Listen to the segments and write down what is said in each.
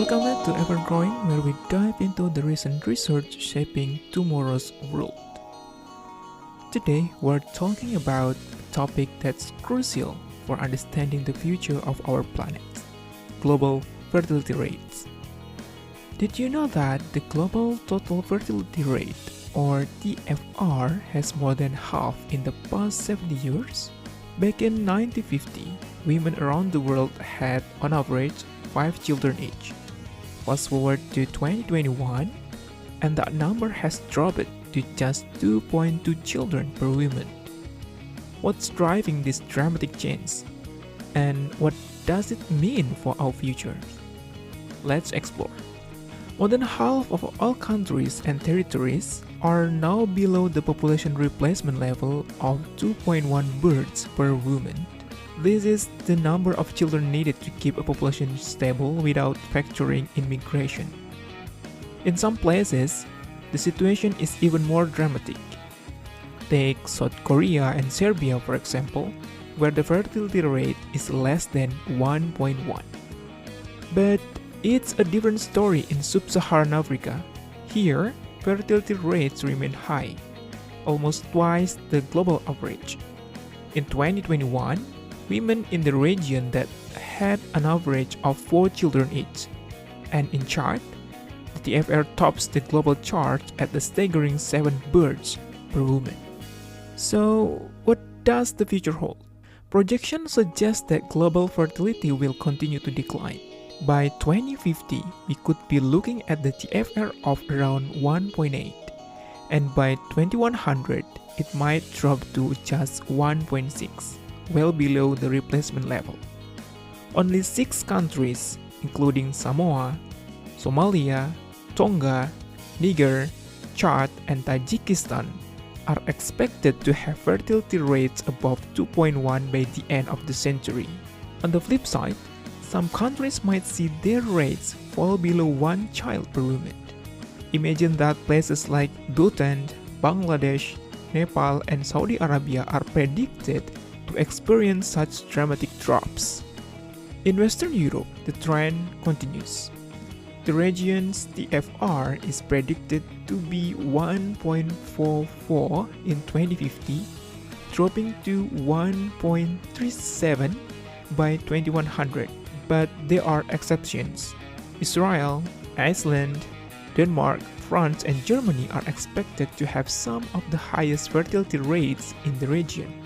Welcome back to Evergrowing, where we dive into the recent research shaping tomorrow's world. Today, we're talking about a topic that's crucial for understanding the future of our planet: global fertility rates. Did you know that the global total fertility rate, or TFR, has more than halved in the past 70 years? Back in 1950, women around the world had, on average, 5 children each. Fast forward to 2021, and that number has dropped to just 2.2 children per woman. What's driving this dramatic change? And what does it mean for our future? Let's explore. More than half of all countries and territories are now below the population replacement level of 2.1 births per woman. This is the number of children needed to keep a population stable without factoring in migration. In some places, the situation is even more dramatic. Take South Korea and Serbia, for example, where the fertility rate is less than 1.1. But it's a different story in sub-Saharan Africa. Here, fertility rates remain high, almost twice the global average. In 2021, women in the region that had an average of 4 children each, and in Chad, the TFR tops the global chart at a staggering 7 births per woman. So, what does the future hold? Projections suggest that global fertility will continue to decline. By 2050, we could be looking at the TFR of around 1.8, and by 2100, it might drop to just 1.6, well below the replacement level. Only 6 countries, including Samoa, Somalia, Tonga, Niger, Chad, and Tajikistan, are expected to have fertility rates above 2.1 by the end of the century. On the flip side, some countries might see their rates fall below 1 child per woman. Imagine that places like Bhutan, Bangladesh, Nepal, and Saudi Arabia are predicted to experience such dramatic drops. In Western Europe, the trend continues. The region's TFR is predicted to be 1.44 in 2050, dropping to 1.37 by 2100. But there are exceptions. Israel, Iceland, Denmark, France, and Germany are expected to have some of the highest fertility rates in the region,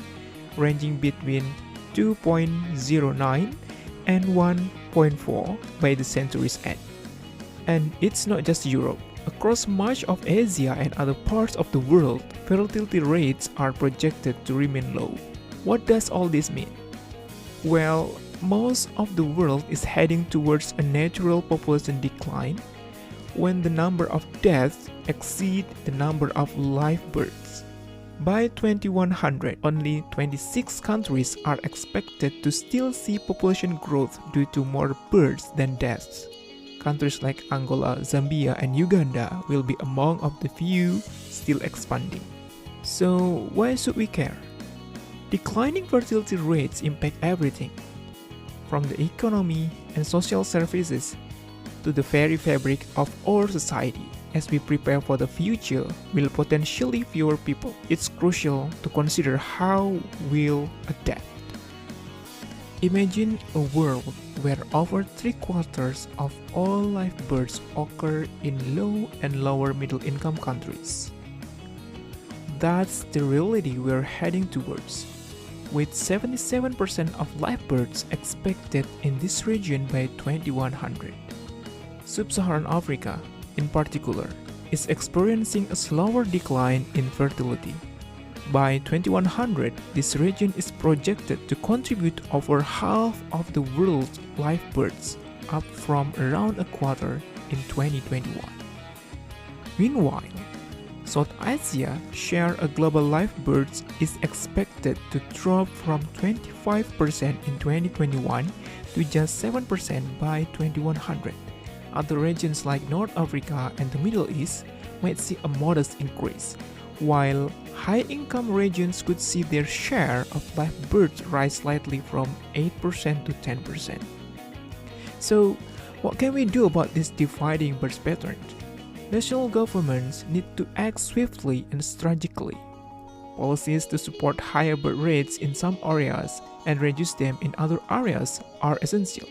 ranging between 2.09 and 1.4 by the century's end. And it's not just Europe. Across much of Asia and other parts of the world, fertility rates are projected to remain low. What does all this mean? Well, most of the world is heading towards a natural population decline when the number of deaths exceed the number of live births. By 2100, only 26 countries are expected to still see population growth due to more births than deaths. Countries like Angola, Zambia, and Uganda will be among of the few still expanding. So why should we care? Declining fertility rates impact everything, from the economy and social services to the very fabric of our society. As we prepare for the future with potentially fewer people, it's crucial to consider how we'll adapt. Imagine a world where over 3/4 of all live births occur in low and lower middle income countries. That's the reality we're heading towards, with 77% of live births expected in this region by 2100. Sub-Saharan Africa, in particular, is experiencing a slower decline in fertility. By 2100, this region is projected to contribute over half of the world's live births, up from around a quarter in 2021. Meanwhile, South Asia share of global live births is expected to drop from 25% in 2021 to just 7% by 2100. Other regions like North Africa and the Middle East might see a modest increase, while high-income regions could see their share of live births rise slightly from 8% to 10%. So, What can we do about this dividing birth pattern? National governments need to act swiftly and strategically. Policies to support higher birth rates in some areas and reduce them in other areas are essential.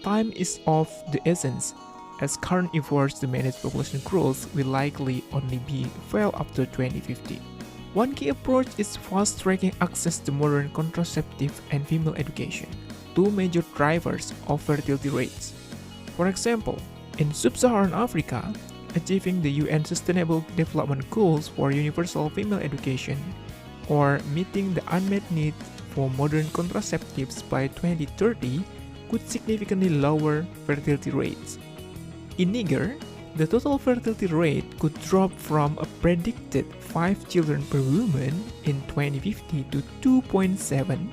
Time is of the essence, as current efforts to manage population growth will likely only be well after 2050. One key approach is fast-tracking access to modern contraceptive and female education, two major drivers of fertility rates. For example, in sub-Saharan Africa, achieving the UN Sustainable Development Goals for universal female education, or meeting the unmet need for modern contraceptives by 2030 could significantly lower fertility rates. In Niger, the total fertility rate could drop from a predicted 5 children per woman in 2050 to 2.7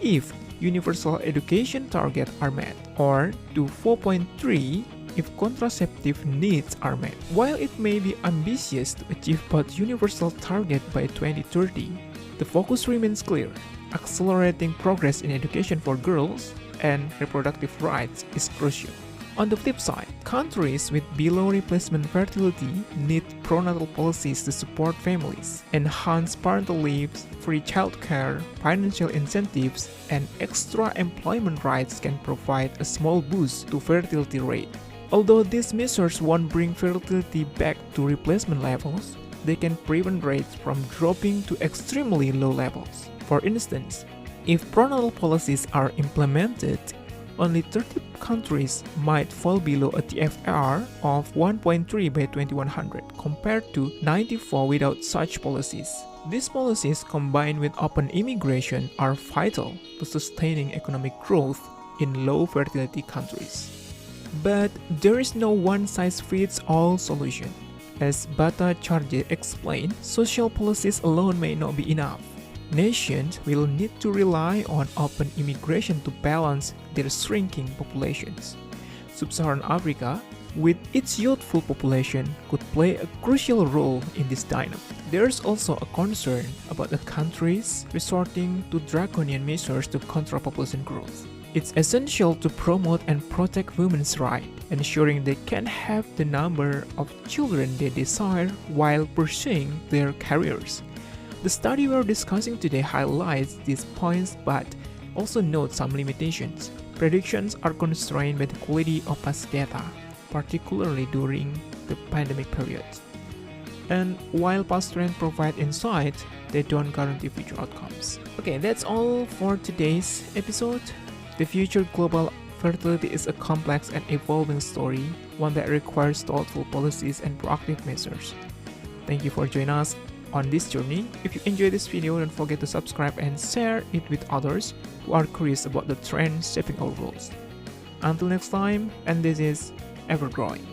if universal education targets are met, or to 4.3 if contraceptive needs are met. While it may be ambitious to achieve both universal target by 2030, the focus remains clear. Accelerating progress in education for girls and reproductive rights is crucial. On the flip side, countries with below replacement fertility need pronatal policies to support families, enhance parental leaves, free childcare, financial incentives, and extra employment rights can provide a small boost to fertility rate. Although these measures won't bring fertility back to replacement levels, they can prevent rates from dropping to extremely low levels. For instance, if pronatal policies are implemented, only 30 countries might fall below a TFR of 1.3 by 2100 compared to 94 without such policies. These policies combined with open immigration are vital to sustaining economic growth in low fertility countries. But there is no one-size-fits-all solution. As Bhattacharya explained, social policies alone may not be enough. Nations will need to rely on open immigration to balance their shrinking populations. Sub-Saharan Africa, with its youthful population, could play a crucial role in this dynamic. There is also a concern about the countries resorting to draconian measures to control population growth. It's essential to promote and protect women's rights, ensuring they can have the number of children they desire while pursuing their careers. The study we're discussing today highlights these points but also notes some limitations. Predictions are constrained by the quality of past data, particularly during the pandemic period. And while past trends provide insight, they don't guarantee future outcomes. Okay, that's all for today's episode. The future global fertility is a complex and evolving story, one that requires thoughtful policies and proactive measures. Thank you for joining us on this journey. If you enjoyed this video, don't forget to subscribe and share it with others who are curious about the trends shaping our world. Until next time, and this is Ever Growing.